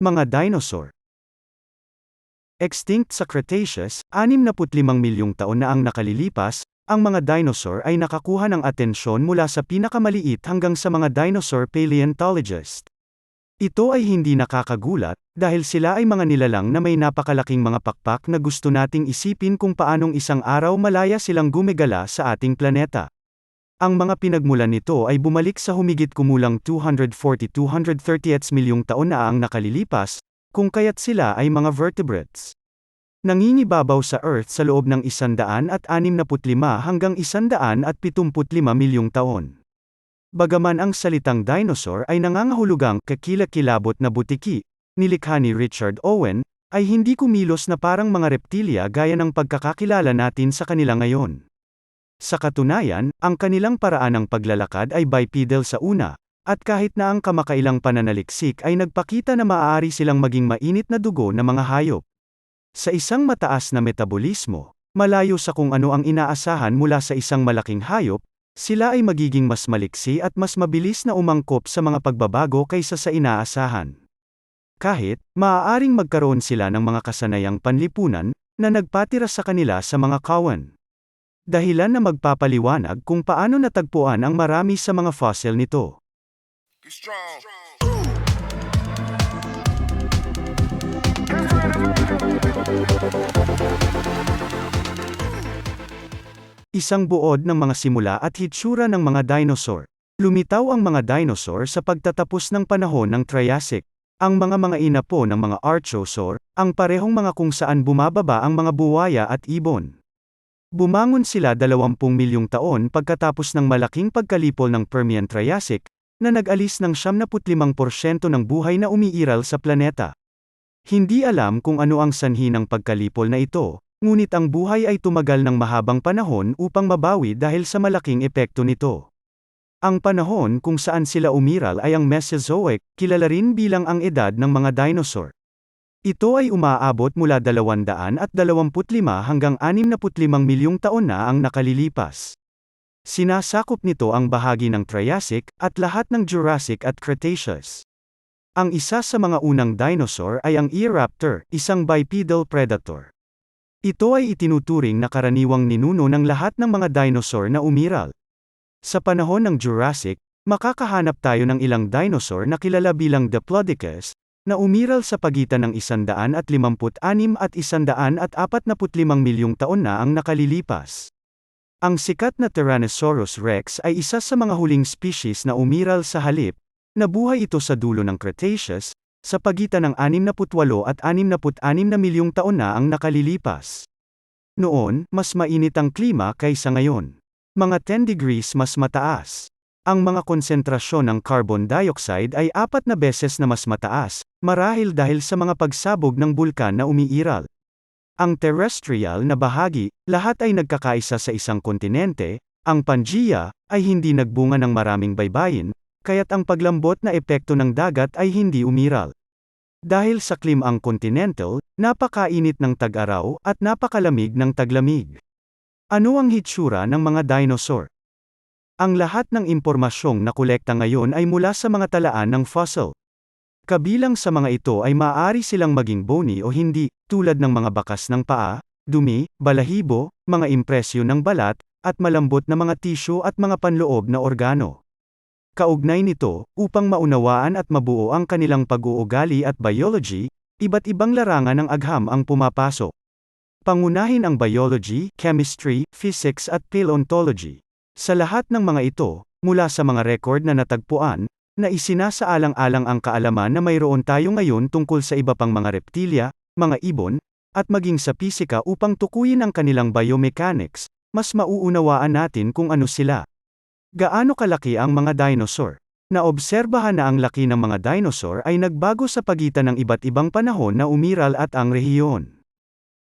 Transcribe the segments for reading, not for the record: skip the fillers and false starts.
Mga dinosaur. Extinct sa Cretaceous, 65 milyong taon na ang nakalilipas, ang mga dinosaur ay nakakuha ng atensyon mula sa pinakamaliit hanggang sa mga dinosaur paleontologist. Ito ay hindi nakakagulat, dahil sila ay mga nilalang na may napakalaking mga pakpak na gusto nating isipin kung paanong isang araw malaya silang gumigala sa ating planeta. Ang mga pinagmulan nito ay bumalik sa humigit kumulang 240-238 milyong taon na ang nakalilipas, kung kaya't sila ay mga vertebrates. Nangingibabaw sa Earth sa loob ng 165 hanggang 175 milyong taon. Bagaman ang salitang dinosaur ay nangangahulugang kakilakilabot na butiki, nilikha ni Richard Owen, ay hindi kumilos na parang mga reptilya gaya ng pagkakakilala natin sa kanila ngayon. Sa katunayan, ang kanilang paraan ng paglalakad ay bipedal sa una, at kahit na ang kamakailang pananaliksik ay nagpakita na maaari silang maging mainit na dugo na mga hayop. Sa isang mataas na metabolismo, malayo sa kung ano ang inaasahan mula sa isang malaking hayop, sila ay magiging mas maliksi at mas mabilis na umangkop sa mga pagbabago kaysa sa inaasahan. Kahit, maaaring magkaroon sila ng mga kasanayang panlipunan, na nagpatira sa kanila sa mga kawan. Dahilan na magpapaliwanag kung paano natagpuan ang marami sa mga fossil nito. Isang buod ng mga simula at hitsura ng mga dinosaur. Lumitaw ang mga dinosaur sa pagtatapos ng panahon ng Triassic. Ang mga inapo ng mga archosaur, ang parehong mga kung saan bumababa ang mga buwaya at ibon. Bumangon sila 20 milyong taon pagkatapos ng malaking pagkalipol ng Permian-Triassic, na nag-alis ng 75% ng buhay na umiiral sa planeta. Hindi alam kung ano ang sanhi ng pagkalipol na ito, ngunit ang buhay ay tumagal ng mahabang panahon upang mabawi dahil sa malaking epekto nito. Ang panahon kung saan sila umiral ay ang Mesozoic, kilala rin bilang ang edad ng mga dinosaur. Ito ay umaabot mula 225 hanggang 65 milyong taon na ang nakalilipas. Sinasakop nito ang bahagi ng Triassic, at lahat ng Jurassic at Cretaceous. Ang isa sa mga unang dinosaur ay ang Earaptor, isang bipedal predator. Ito ay itinuturing na karaniwang ninuno ng lahat ng mga dinosaur na umiral. Sa panahon ng Jurassic, makakahanap tayo ng ilang dinosaur na kilala bilang Diplodocus, na umiral sa pagitan ng 156 at 145 milyong taon na ang nakalilipas. Ang sikat na Tyrannosaurus rex ay isa sa mga huling species na umiral sa halip, nabuhay ito sa dulo ng Cretaceous, sa pagitan ng 68 at 66 na milyong taon na ang nakalilipas. Noon, mas mainit ang klima kaysa ngayon. Mga 10 degrees mas mataas. Ang mga konsentrasyon ng carbon dioxide ay 4 na beses na mas mataas, marahil dahil sa mga pagsabog ng bulkan na umiiral. Ang terrestrial na bahagi, lahat ay nagkakaisa sa isang kontinente, ang Pangaea, ay hindi nagbunga ng maraming baybayin, kaya't ang paglambot na epekto ng dagat ay hindi umiral. Dahil sa klimaang continental, napakainit ng tag-araw, at napakalamig ng taglamig. Ano ang hitsura ng mga dinosaur? Ang lahat ng impormasyong nakolekta ngayon ay mula sa mga talaan ng fossil. Kabilang sa mga ito ay maaari silang maging bony o hindi, tulad ng mga bakas ng paa, dumi, balahibo, mga impresyon ng balat, at malambot na mga tissue at mga panloob na organo. Kaugnay nito, upang maunawaan at mabuo ang kanilang pag-uugali at biology, iba't ibang larangan ng agham ang pumapasok. Pangunahin ang biology, chemistry, physics at paleontology. Sa lahat ng mga ito, mula sa mga record na natagpuan, na isinasaalang-alang ang kaalaman na mayroon tayo ngayon tungkol sa iba pang mga reptilya, mga ibon, at maging sa pisika upang tukuyin ang kanilang biomechanics, mas mauunawaan natin kung ano sila. Gaano kalaki ang mga dinosaur? Naobserbahan na ang laki ng mga dinosaur ay nagbago sa pagitan ng iba't ibang panahon na umiral at ang rehiyon.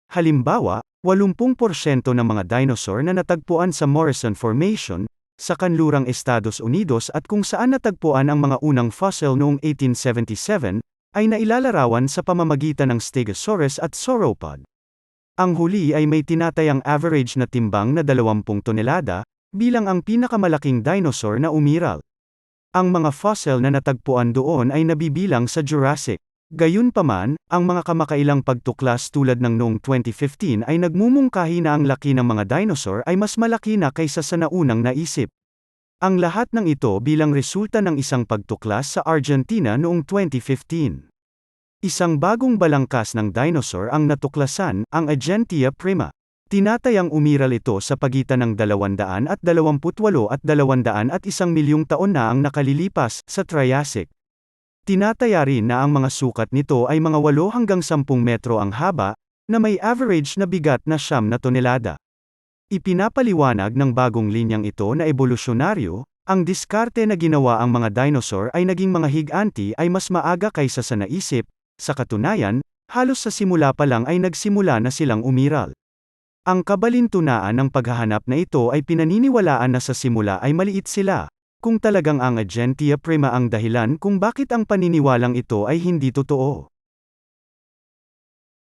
Halimbawa, 80% ng mga dinosaur na natagpuan sa Morrison Formation, sa kanlurang Estados Unidos at kung saan natagpuan ang mga unang fossil noong 1877, ay nailalarawan sa pamamagitan ng Stegosaurus at Sauropod. Ang huli ay may tinatayang average na timbang na 20 tonelada, bilang ang pinakamalaking dinosaur na umiral. Ang mga fossil na natagpuan doon ay nabibilang sa Jurassic. Gayunpaman, ang mga kamakailang pagtuklas tulad ng noong 2015 ay nagmumungkahi na ang laki ng mga dinosaur ay mas malaki na kaysa sa naunang naisip. Ang lahat ng ito bilang resulta ng isang pagtuklas sa Argentina noong 2015. Isang bagong balangkas ng dinosaur ang natuklasan, ang Agentia prima. Tinatayang umiral ito sa pagitan ng 228 at 201 milyong taon na ang nakalilipas, sa Triassic. Tinataya rin na ang mga sukat nito ay mga 8 hanggang 10 metro ang haba, na may average na bigat na 9 na tonelada. Ipinapaliwanag ng bagong linyang ito na evolusyonaryo, ang diskarte na ginawa ang mga dinosaur ay naging mga higanti ay mas maaga kaysa sa naisip, sa katunayan, halos sa simula pa lang ay nagsimula na silang umiral. Ang kabalintunaan ng paghahanap na ito ay pinaniniwalaan na sa simula ay maliit sila, kung talagang ang Agentia prima ang dahilan kung bakit ang paniniwalang ito ay hindi totoo.